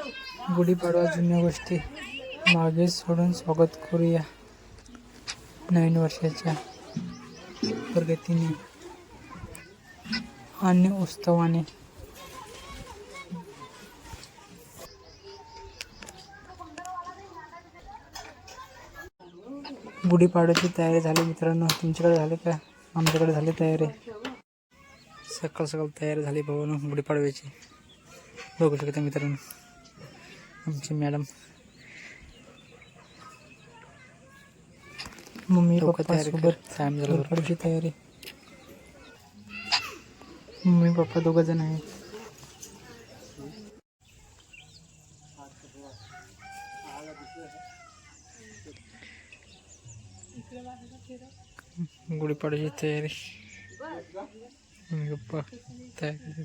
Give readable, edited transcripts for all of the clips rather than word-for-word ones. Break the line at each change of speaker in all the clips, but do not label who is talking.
गुढीपाडवा जुन्या गोष्टी मागे सोडून स्वागत करूया नवीन वर्षाच्या प्रगतीने आणि उत्सवाने. गुढीपाडव्याची तयारी झाली मित्रांनो, तुमच्याकडे झाली का? आमच्याकडे झाली तयारी. सकाळ सकाळ तयारी झाली भावानो गुढीपाडव्याची. बघू शकता मित्रांनो आमची मॅडम, मम्मी पप्पा सोबत गुढीपाडव्याची तयारी. मम्मी पप्पा दोघं जण आहेत. गुढीपाडव्याची तयारी. मम्मी पप्पा तयारी.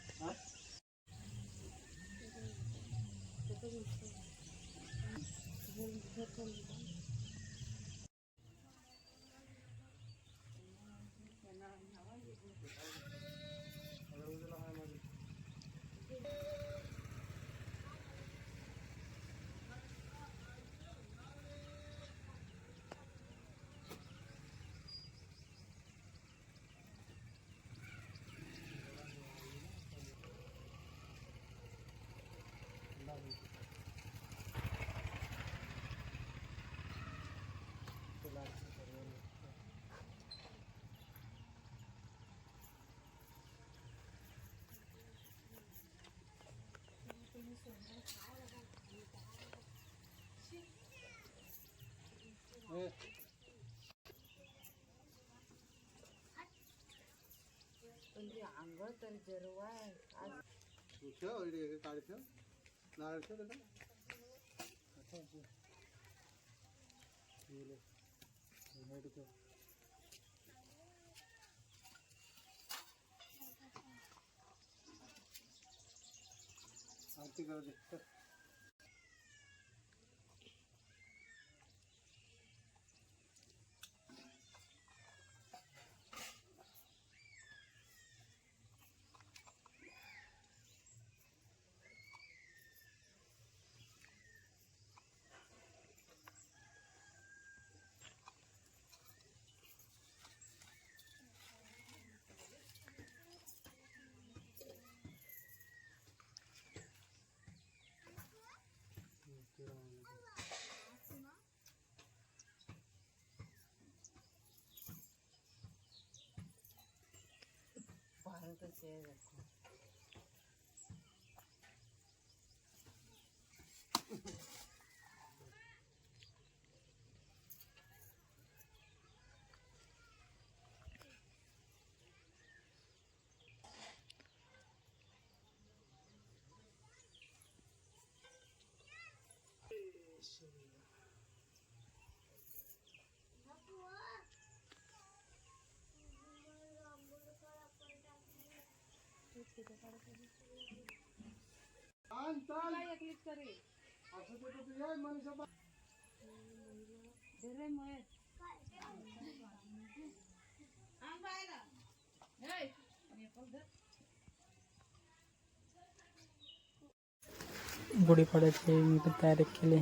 गुढीपाडव्याची मी पण तयारी केली.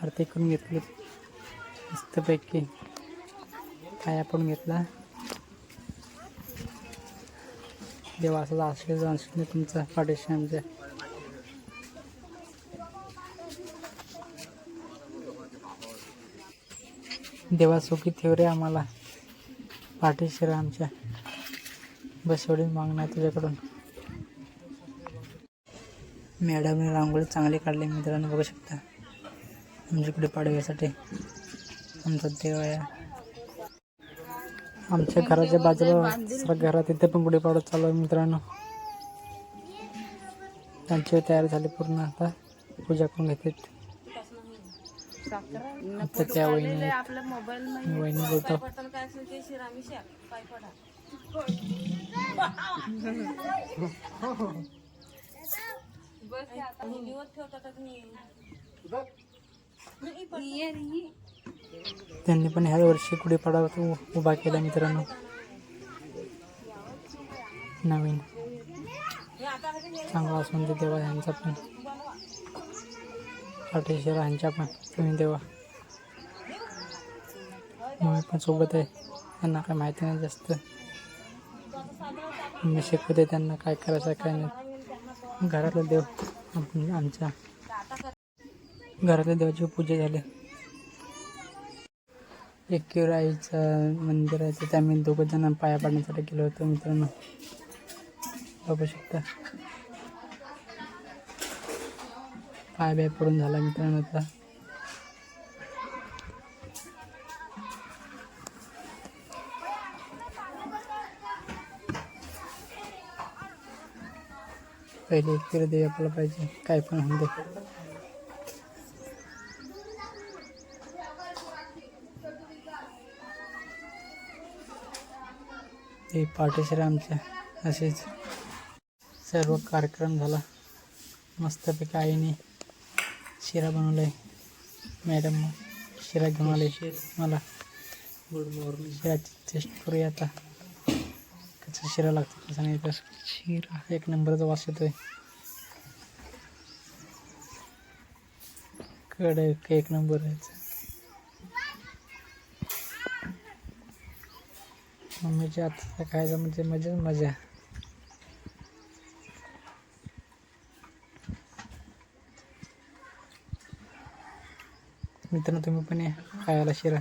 आरती करून घेतली मस्तपैकी, पाया पण घेतला. देवा असाच आशीर्वाद असू दे तुमचा पाठीशी आमच्या. देवा सुखी ठेव रे आम्हाला, पाठीशी रे आमच्या. बस एवढी मागणं आहे तुझ्याकडून. मॅडमने रांगोळी चांगली काढली मित्रांनो, बघू शकता. आमच्याकडे पाडव्यासाठी आमचा देव आहे. आमच्या घराच्या बाजूला घरात तिथे पण गुढीपाडवा चालू आहे मित्रांनो. त्यांची तयारी झाली पूर्ण, आता पूजा करून घेतात. आता त्या वहिनी बोलतो. त्यांनी पण ह्या वर्षी गुढीपाडवा उभा केला मित्रांनो नवीन. चांगला असून देवा यांचा पण. पाठी शिरा ह्यांच्या पण तुम्ही देवा. मम्मी पण सोबत आहे, त्यांना काय माहिती नाही जास्त. मी शिकवते त्यांना काय करायचं काय नाही. घरातलं देव आमच्या घरातल्या देवाची पूजा झाली. एकविरा आईचं मंदिर आहे तिथे आम्ही दोघं जण पाया पाडण्यासाठी गेलो होतो मित्रांनो. बघू शकता पाय बाय पडून झाला मित्रांनो. आता पहिले एकविरा देवी आपल्याला पाहिजे, काय पण होऊन दे. ते पाठीशी आमच्या असेच सर्व कार्यक्रम झाला. मस्तपैकी आईने शिरा बनवलाय. मॅडम शिरा घेऊन आले मला. Good morning. शिराची टेस्ट करूया आता कसा शिरा लागतो कसा नाही. तर शिरा एक नंबरचा वास येतोय. कडक एक नंबर आहे. मम्मीच्या हातचा खायचा म्हणजे मजाच मजा. मित्रांनो तुम्ही पण या खायला शिरा.